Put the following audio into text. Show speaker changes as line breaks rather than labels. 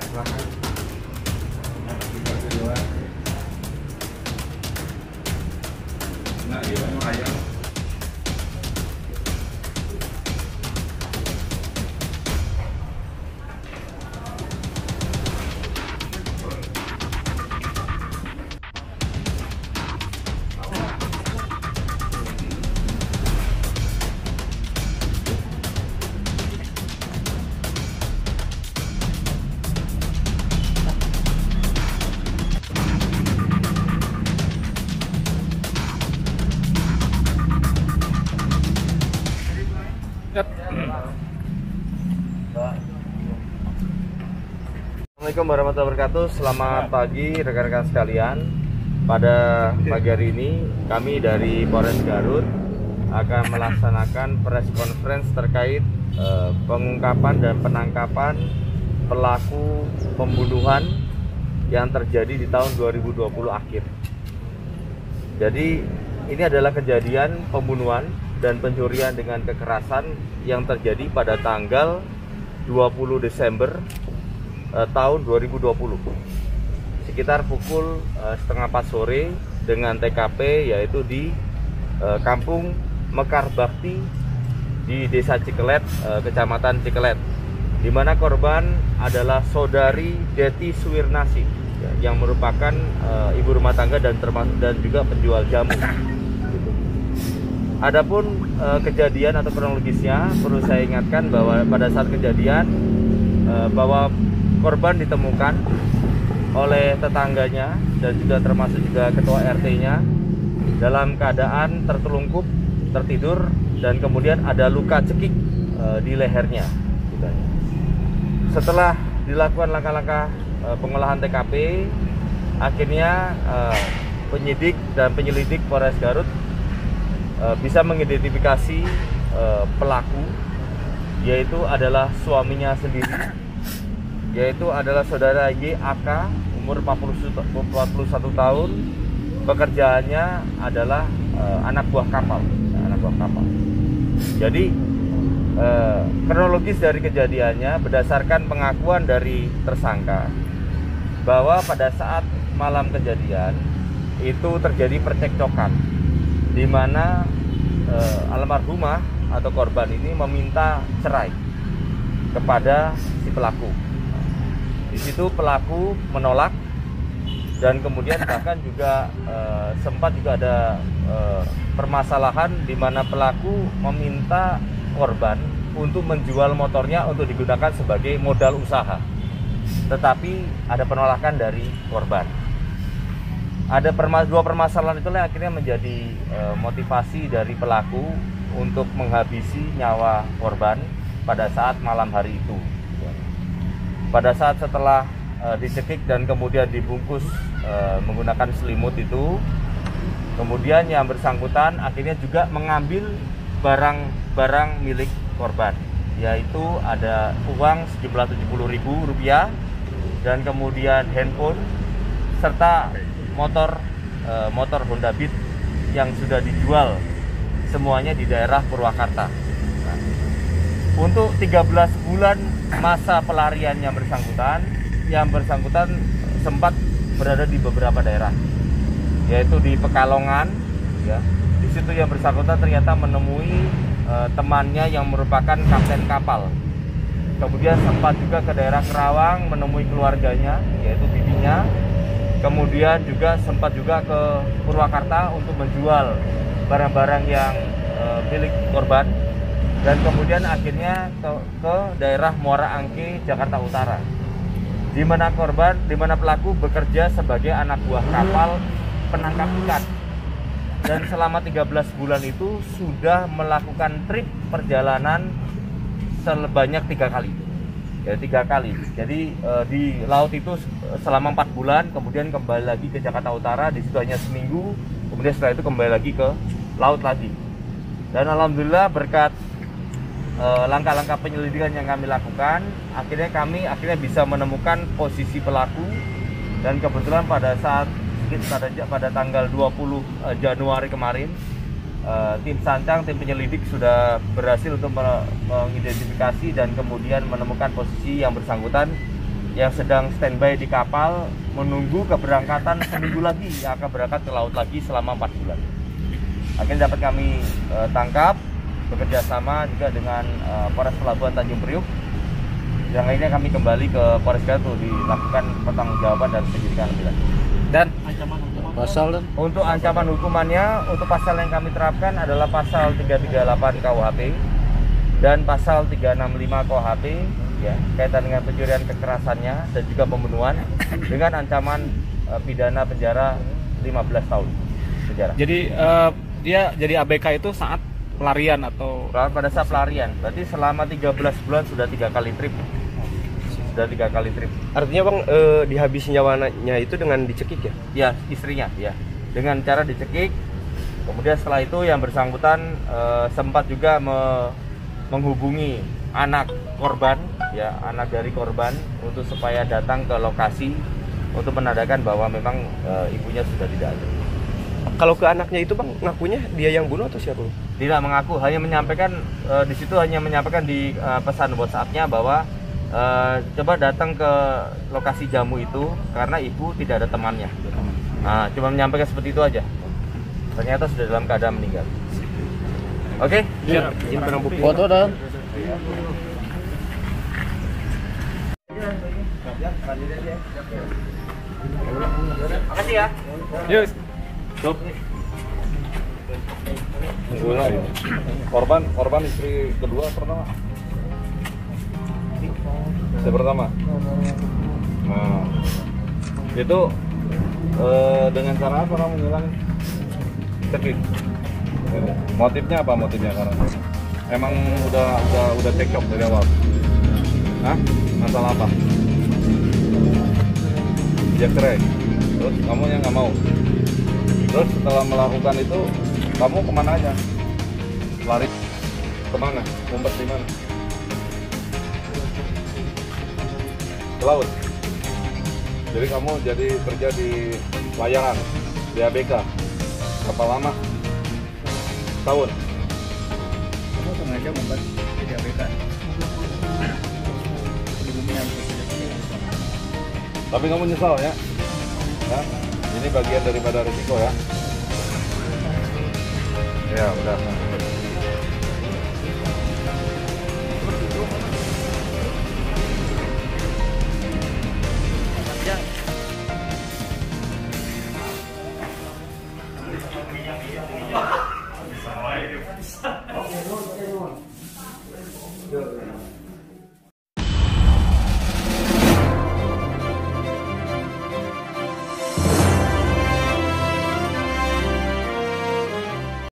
silakan. Kita kedua. Nah, iya memang ayam.
Assalamualaikum warahmatullahi wabarakatuh. Selamat pagi rekan-rekan sekalian. Pada pagi hari ini kami dari Polres Garut akan melaksanakan press conference terkait pengungkapan dan penangkapan pelaku pembunuhan yang terjadi di tahun 2020 akhir. Jadi ini adalah kejadian pembunuhan dan pencurian dengan kekerasan yang terjadi pada tanggal 20 Desember tahun 2020 sekitar pukul setengah 4 sore dengan TKP yaitu di Kampung Mekar Bakti di Desa Cikelet, Kecamatan Cikelet, di mana korban adalah saudari Deti Suwirnasi yang merupakan ibu rumah tangga dan juga penjual jamu. Adapun kejadian atau kronologisnya perlu saya ingatkan bahwa pada saat kejadian bahwa korban ditemukan oleh tetangganya dan juga termasuk juga ketua RT-nya dalam keadaan tertelungkup, tertidur, dan kemudian ada luka cekik di lehernya. Setelah dilakukan langkah-langkah pengolahan TKP, akhirnya penyidik dan penyelidik Polres Garut bisa mengidentifikasi pelaku, yaitu adalah suaminya sendiri, yaitu adalah saudara YAK umur 41 tahun. Pekerjaannya adalah anak buah kapal. Jadi kronologis dari kejadiannya berdasarkan pengakuan dari tersangka bahwa pada saat malam kejadian itu terjadi percekcokan di mana almarhumah atau korban ini meminta cerai kepada si pelaku. Di situ pelaku menolak dan kemudian bahkan juga sempat juga ada permasalahan di mana pelaku meminta korban untuk menjual motornya untuk digunakan sebagai modal usaha. Tetapi ada penolakan dari korban. Ada dua permasalahan itulah yang akhirnya menjadi motivasi dari pelaku untuk menghabisi nyawa korban pada saat malam hari itu. Pada saat setelah dicekik dan kemudian dibungkus menggunakan selimut itu, kemudian yang bersangkutan akhirnya juga mengambil barang milik korban, yaitu ada uang sejumlah Rp70.000 dan kemudian handphone serta motor Honda Beat yang sudah dijual semuanya di daerah Purwakarta. Untuk 13 bulan masa pelarian yang bersangkutan sempat berada di beberapa daerah, yaitu di Pekalongan, ya. Di situ yang bersangkutan ternyata menemui temannya yang merupakan kapten kapal. Kemudian sempat juga ke daerah Kerawang menemui keluarganya, yaitu bibinya. Kemudian juga sempat juga ke Purwakarta untuk menjual barang-barang yang milik korban. Dan kemudian akhirnya ke daerah Muara Angke, Jakarta Utara, di mana pelaku bekerja sebagai anak buah kapal penangkap ikan. Dan selama 13 bulan itu sudah melakukan trip perjalanan sebanyak 3 kali. Ya, 3 kali. Jadi di laut itu selama 4 bulan, kemudian kembali lagi ke Jakarta Utara, di situ hanya seminggu, kemudian setelah itu kembali lagi ke laut lagi. Dan alhamdulillah berkat langkah-langkah penyelidikan yang kami lakukan, kami akhirnya bisa menemukan posisi pelaku. Dan kebetulan pada tanggal 20 Januari kemarin, tim Sancang, tim penyelidik sudah berhasil untuk mengidentifikasi dan kemudian menemukan posisi yang bersangkutan yang sedang standby di kapal menunggu keberangkatan seminggu lagi yang akan berangkat ke laut lagi selama 4 bulan. Akhirnya dapat kami tangkap bekerja sama juga dengan Polres Pelabuhan Tanjung Priuk. Yang lainnya kami kembali ke Polres Garut dilakukan pertanggungjawaban dan penyidikan lebih lanjut. Dan
Pasal dan
untuk ancaman hukumannya, untuk pasal yang kami terapkan adalah pasal 338 KUHP dan pasal 365 KUHP ya, kaitan dengan pencurian kekerasannya dan juga pembunuhan dengan ancaman pidana penjara 15 tahun penjara.
jadi dia jadi ABK itu saat pelarian atau
Pada saat pelarian, berarti selama 13 bulan sudah 3 kali trip. Sudah 3 kali trip.
Artinya Bang, dihabisi nyawanya itu dengan dicekik ya?
Ya, istrinya ya. Dengan cara dicekik. Kemudian setelah itu yang bersangkutan sempat juga menghubungi anak korban, ya, anak dari korban untuk supaya datang ke lokasi untuk menandakan bahwa memang ibunya sudah tidak ada.
Kalau ke anaknya itu Bang, ngakunya dia yang bunuh atau siapa?
Tidak mengaku, hanya menyampaikan di situ hanya menyampaikan di pesan WhatsApp-nya bahwa coba datang ke lokasi jamu itu karena ibu tidak ada temannya. Nah, cuma menyampaikan seperti itu aja. Ternyata sudah dalam keadaan meninggal. Oke?
ya,
Izin barang bukti.
foto dan
Makasih ya.
yuk.
Stop. Korban istri kedua pertama. Istri pertama. Nah, itu dengan cara apa kamu ngilangin? Cekik. Motifnya apa motifnya karena? Emang udah cekcok dari awal. Hah? Masalah apa? Dia cerai. Terus kamu yang nggak mau. Terus setelah melakukan itu, kamu kemana aja? Lari kemana? Ngumpet di mana? Ke laut. Jadi kamu jadi kerja di layaran di ABK. Berapa lama? Tahun.
Kamu sengaja membuat jadi ABK sebelumnya.
Tapi kamu nyesal ya? Ya? Ini bagian daripada risiko ya? Ya udah.